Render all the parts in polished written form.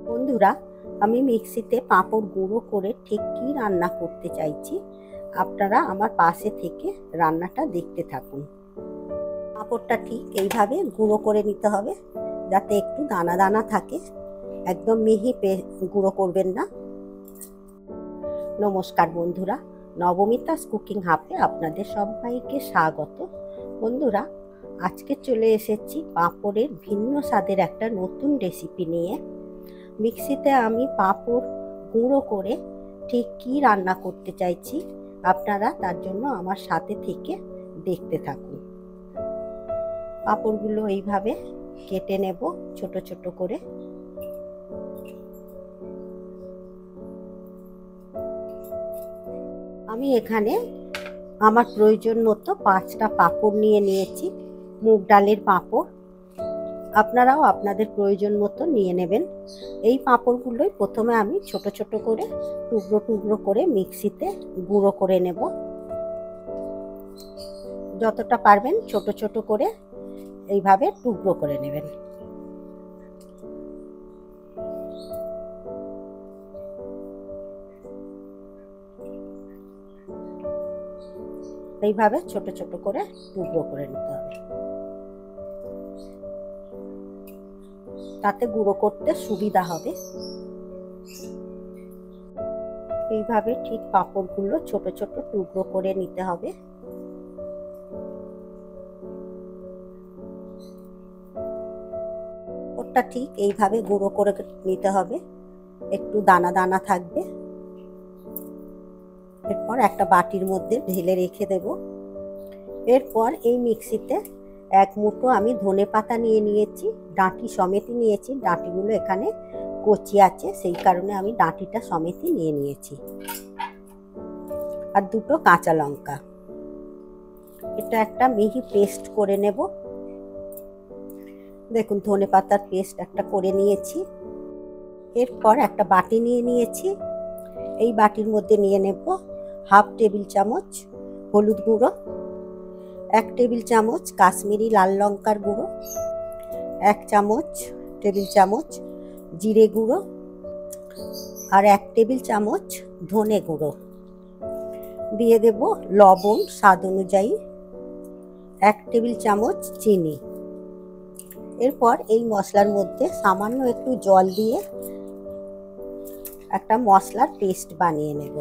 বন্ধুরা, আমি মিক্সিতে পাঁপড় গুঁড়ো করে ঠিক কী রান্না করতে চাইছি, আপনারা আমার পাশে থেকে রান্নাটা দেখতে থাকুন। পাঁপড়টা ঠিক এইভাবে গুঁড়ো করে নিতে হবে, যাতে একটু দানা দানা থাকে, একদম মিহি গুঁড়ো করবেন না। নমস্কার বন্ধুরা, নবমিতাস কুকিং হাবে আপনাদের সবাইকে স্বাগত। বন্ধুরা, আজকে চলে এসেছি পাঁপড়ের ভিন্ন স্বাদের একটা নতুন রেসিপি নিয়ে। মিক্সিতে আমি পাঁপড় গুঁড়ো করে ঠিক কী রান্না করতে চাইছি, আপনারা তার জন্য আমার সাথে থেকে দেখতে থাকুন। পাঁপড়গুলো এইভাবে কেটে নেব ছোট ছোট করে। আমি এখানে আমার প্রয়োজন মতো 5টা পাঁপড় নিয়ে নিয়েছি, মুগ ডালের পাঁপড়। আপনারাও আপনাদের প্রয়োজন মতো নিয়ে নেবেন। এই পাঁপড়গুলোই প্রথমে আমি ছোট ছোট করে টুকরো টুকরো করে মিক্সিতে গুঁড়ো করে নেব। যতটা পারবেন ছোট ছোট করে এইভাবে টুকরো করে নেবেন। এইভাবে ছোট ছোট করে টুকরো করে নিতে হবে, তাতে গুঁড়ো করতে সুবিধা হবে। এইভাবে ঠিক পাঁপড়গুলো ছোট ছোট টুকরো করে নিতে হবে। ওটা ঠিক এইভাবে গুঁড়ো করে নিতে হবে, একটু দানা দানা থাকবে। এরপর একটা বাটির মধ্যে ঢেলে রেখে দেব। এরপর এই মিক্সিতে এক মুঠো আমি ধনে পাতা নিয়ে নিয়েছি, ডাঁটি সমেতই নিয়েছি। ডাঁটিগুলো এখানে কচি আছে, সেই কারণে আমি ডাঁটিটা সমেতই নিয়ে নিয়েছি। আর 2টো কাঁচা লঙ্কা। এটা একটা মিহি পেস্ট করে নেব। দেখুন, ধনে পাতার পেস্ট একটা করে নিয়েছি। এরপর একটা বাটি নিয়ে নিয়েছি। এই বাটির মধ্যে নিয়ে নেব 1/2 টেবিল চামচ হলুদ গুঁড়ো, 1 টেবিল চামচ কাশ্মীরি লাল লঙ্কার গুঁড়ো, 1 টেবিল চামচ জিরে গুঁড়ো, আর 1 টেবিল চামচ ধনে গুঁড়ো। দিয়ে দেব লবণ স্বাদ অনুযায়ী, 1 টেবিল চামচ চিনি। এরপর এই মশলার মধ্যে সামান্য একটু জল দিয়ে একটা মশলার পেস্ট বানিয়ে নেব।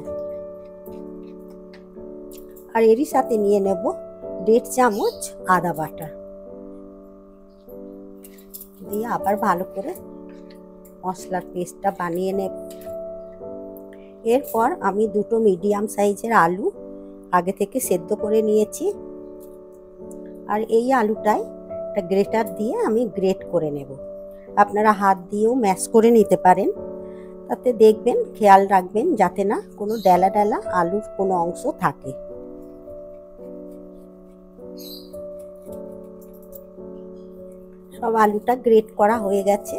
আর এরই সাথে নিয়ে নেব 1.5 চামচ আদা বাটা, দিয়ে আবার ভালো করে মশলার পেস্টটা বানিয়ে নেব। এরপর আমি 2টো মিডিয়াম সাইজের আলু আগে থেকে সেদ্ধ করে নিয়েছি। আর এই আলুটাই একটা গ্রেটার দিয়ে আমি গ্রেট করে নেব। আপনারা হাত দিয়েও ম্যাশ করে নিতে পারেন, তাতে দেখবেন, খেয়াল রাখবেন যাতে না কোনো ডেলা ডেলা আলুর কোনো অংশ থাকে। সব আলুটা গ্রেট করা হয়ে গেছে।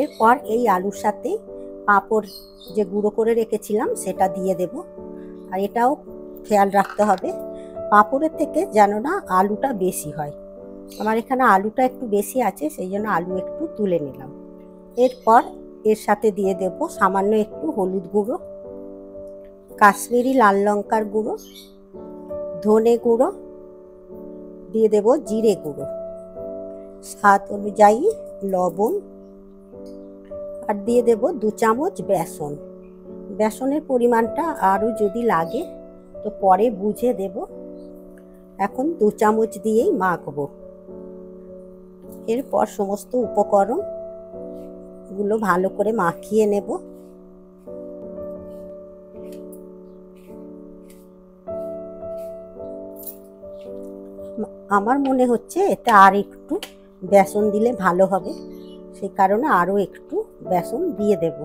এরপর এই আলুর সাথে পাঁপড় যে গুঁড়ো করে রেখেছিলাম সেটা দিয়ে দেব। আর এটাও খেয়াল রাখতে হবে পাঁপড়ের থেকে যেন না আলুটা বেশি হয়। আমার এখানে আলুটা একটু বেশি আছে, সেই জন্য আলু একটু তুলে নিলাম। এরপর এর সাথে দিয়ে দেব সামান্য একটু হলুদ গুঁড়ো, কাশ্মীরি লাল লঙ্কার গুঁড়ো, ধনে গুঁড়ো, দিয়ে দেব জিরে গুঁড়ো, স্বাদ অনুযায়ী লবণ, আর দিয়ে দেব 2 চামচ বেসন। বেসনের পরিমাণটা আরও যদি লাগে তো পরে বুঝে দেব, এখন 2 চামচ দিয়েই মাখবো। এরপর সমস্ত উপকরণগুলো ভালো করে মাখিয়ে নেব। আমার মনে হচ্ছে এতে আর একটু বেসন দিলে ভালো হবে, সেই কারণে আরও একটু বেসন দিয়ে দেব।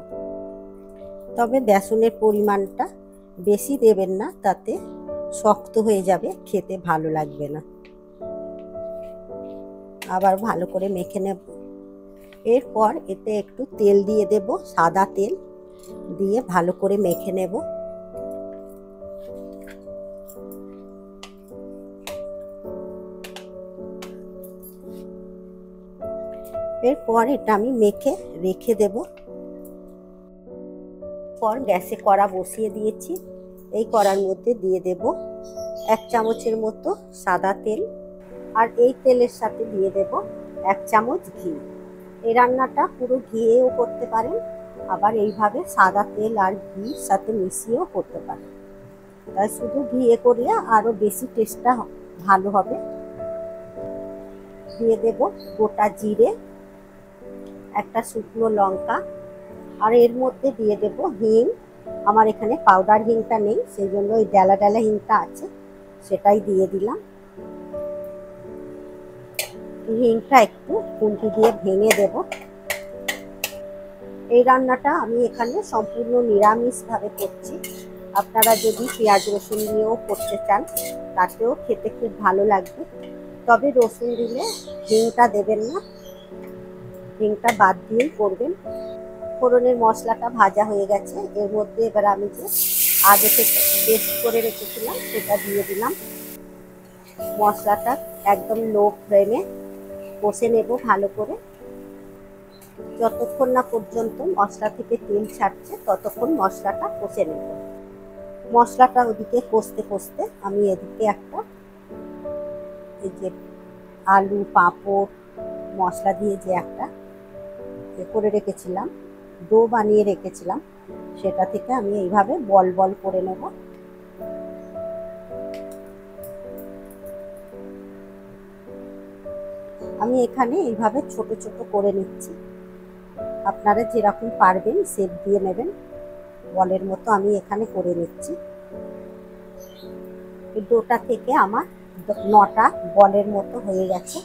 তবে বেসনের পরিমাণটা বেশি দেবেন না, তাতে শক্ত হয়ে যাবে, খেতে ভালো লাগবে না। আবার ভালো করে মেখে নেব। এরপর এতে একটু তেল দিয়ে দেব, সাদা তেল দিয়ে ভালো করে মেখে নেব। এরপর এটা আমি মেখে রেখে দেব। পর গ্যাসে কড়া বসিয়ে দিয়েছি। এই কড়ার মধ্যে দিয়ে দেব 1 চামচের মতো সাদা তেল, আর এই তেলের সাথে দিয়ে দেব 1 চামচ ঘি। এই রান্নাটা পুরো ঘিয়েও করতে পারেন, আবার এইভাবে সাদা তেল আর ঘির সাথে মিশিয়েও করতে পারেন। তাই শুধু ঘিয়ে করলে আরো বেশি টেস্টটা ভালো হবে। দিয়ে দেব গোটা জিরে, একটা শুকনো লঙ্কা, আর এর মধ্যে দিয়ে দেব হিং। আমার এখানে পাউডার হিংটা নেই, সেই জন্য ওই ডালা ডালা হিংটা আছে, সেটাই দিয়ে দিলাম। হিংটা একটু খুন্তি দিয়ে ভেঙে দেব। এই রান্নাটা আমি এখানে সম্পূর্ণ নিরামিষভাবে করছি। আপনারা যদি পেঁয়াজ রসুন দিয়েও করতে চান তাতেও খেতে খুব ভালো লাগবে, তবে রসুন দিলে হিংটা দেবেন না, হিংটা বাদ দিয়েই করবেন। ফোড়নের মশলাটা ভাজা হয়ে গেছে, এর মধ্যে এবার আমি যে আগে থেকে পেস্ট করে রেখেছিলাম সেটা দিয়ে দিলাম। মশলাটা একদম লো ফ্লেমে কষে নেব ভালো করে। যতক্ষণ না পর্যন্ত মশলা থেকে তেল ছাড়ছে ততক্ষণ মশলাটা কষে নেব। মশলাটা ওদিকে কষতে কষতে আমি এদিকে একটা এই যে আলু পাঁপড় মশলা দিয়ে যে একটা করে রেখেছিলাম, ডো বানিয়ে রেখেছিলাম, সেটা থেকে আমি এইভাবে বল বল করে নেব। আমি এখানে এইভাবে ছোট ছোট করে নিচ্ছি, আপনারা যেরকম পারবেন শেপ দিয়ে নেবেন। বলের মতো আমি এখানে করে নিচ্ছি। এই ডোটা থেকে আমার 9টা বলের মতো হয়ে গেছে।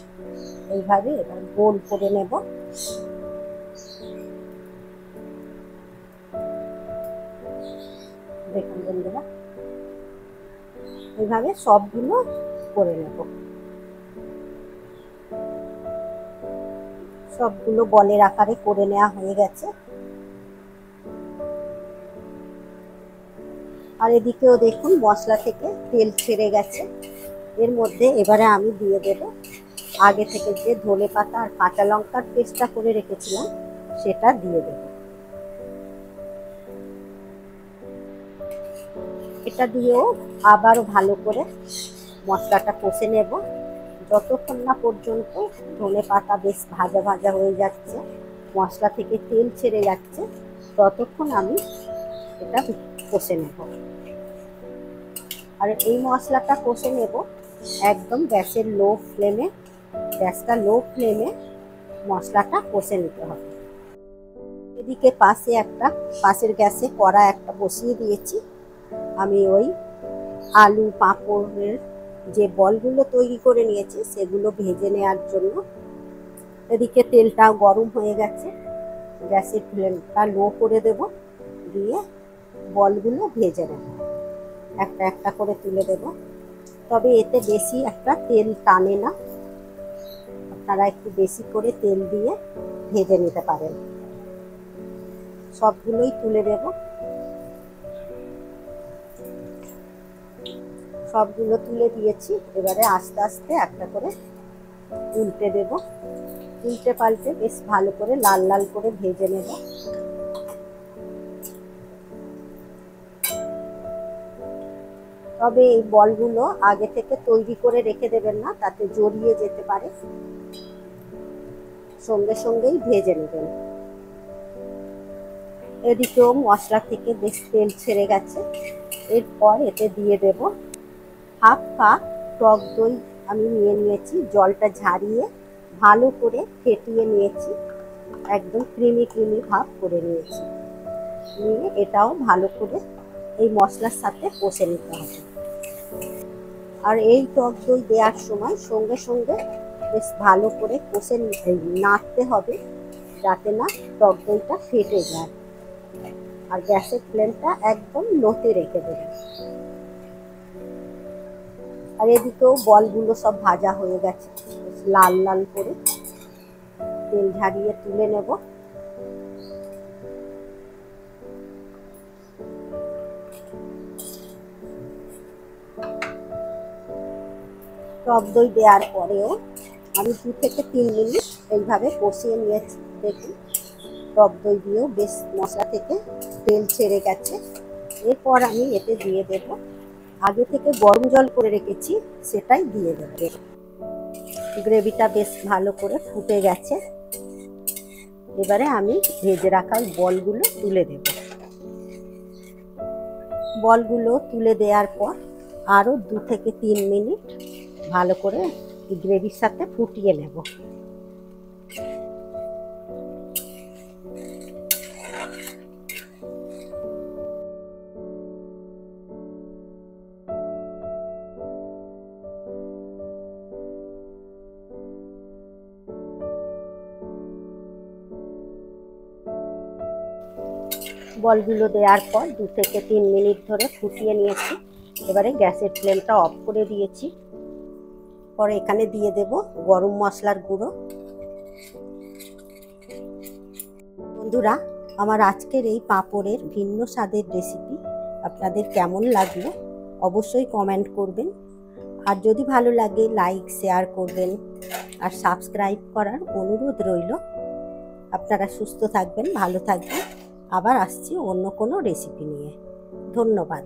এইভাবে এবার গোল করে নেব। দেখুন বন্ধুরা, এইভাবে সবগুলো করে নেব। সবগুলো বলের আকারে করে নেওয়া হয়ে গেছে। আর এদিকেও দেখুন মশলা থেকে তেল ছেড়ে গেছে। এর মধ্যে এবারে আমি দিয়ে দেব আগে থেকে যে ধনে পাতা আর কাঁচা লঙ্কার পেস্টটা করে রেখেছিলাম সেটা দিয়ে দেব। এটা দিয়েও আবারও ভালো করে মশলাটা কষে নেব, যতক্ষণ না পর্যন্ত ধনে পাতা বেশ ভাজা ভাজা হয়ে যাচ্ছে, মশলা থেকে তেল ছেড়ে যাচ্ছে, ততক্ষণ আমি এটা কষে নেব। আর এই মশলাটা কষে নেব একদম গ্যাসের লো ফ্লেমে, গ্যাসটা লো ফ্লেমে মশলাটা কষে নিতে হবে। এদিকে পাশের গ্যাসে কড়া একটা বসিয়ে দিয়েছি। আমি ওই আলু পাঁপড়ের যে বলগুলো তৈরি করে নিয়েছি সেগুলো ভেজে নেওয়ার জন্য। এদিকে তেলটাও গরম হয়ে গেছে, গ্যাসের ফ্লেমটা লো করে দেব, দিয়ে বলগুলো ভেজে নেব। একটা একটা করে তুলে দেব, তবে এতে বেশি একটা তেল টানে না, আপনারা একটু বেশি করে তেল দিয়ে ভেজে নিতে পারেন। সবগুলোই তুলে দেব। সবগুলো তুলে দিয়েছি, এবারে আস্তে আস্তে একটা করে উল্টে দেব। উল্টে পাল্টে বেশ ভালো করে লাল লাল করে ভেজে নেব। তবে এই বলগুলো আগে থেকে তৈরি করে রেখে দেবেন না, তাতে জড়িয়ে যেতে পারে, সঙ্গে সঙ্গেই ভেজে নেবেন। এদিকেও মশলা থেকে বেশ তেল ছেড়ে গেছে। এরপর এতে দিয়ে দেব হাফ কাপ টক দই। আমি নিয়ে নিয়েছি, জলটা ঝারিয়ে ভালো করে ফেটিয়ে নিয়েছি, একদম ক্রিমি ক্রিমি ভাব করে নিয়েছি। নিয়ে এটাও ভালো করে এই মশলার সাথে কষে নিতে হবে। আর এই টক দই দেওয়ার সময় সঙ্গে সঙ্গে বেশ ভালো করে কষে নাড়তে হবে, যাতে না টক দইটা ফেটে যায়। আর গ্যাসের ফ্লেমটা একদম লোতে রেখে দেবেন। আর এদিকেও বলগুলো সব ভাজা হয়ে গেছে, লাল লাল করে তেল ঝারিয়ে তুলে নেব। টক দই দেওয়ার পরেও আমি 2 থেকে 3 মিনিট এইভাবে কষিয়ে নিয়ে দেখুন টক দই দিয়েও বেশ মশলা থেকে তেল ছেড়ে গেছে। এরপর আমি এতে দিয়ে দেব আগে থেকে গরম জল করে রেখেছি, সেটাই দিয়ে দেব। গ্রেভিটা বেশ ভালো করে ফুটে গেছে। এবারে আমি ভেজে রাখা বলগুলো তুলে দেব। বলগুলো তুলে দেওয়ার পর আরও 2 থেকে 3 মিনিট ভালো করে গ্রেভির সাথে ফুটিয়ে নেব। বলগুলো দেওয়ার পর 2 থেকে 3 মিনিট ধরে ফুটিয়ে নিয়েছি। এবারে গ্যাসের ফ্লেমটা অফ করে দিয়েছি। পরে এখানে দিয়ে দেব গরম মশলার গুঁড়ো। বন্ধুরা, আমার আজকের এই পাঁপড়ের ভিন্ন স্বাদের রেসিপি আপনাদের কেমন লাগলো অবশ্যই কমেন্ট করবেন। আর যদি ভালো লাগে লাইক শেয়ার করবেন আর সাবস্ক্রাইব করার অনুরোধ রইল। আপনারা সুস্থ থাকবেন, ভালো থাকবেন। আবার আসছি অন্য কোনো রেসিপি নিয়ে। ধন্যবাদ।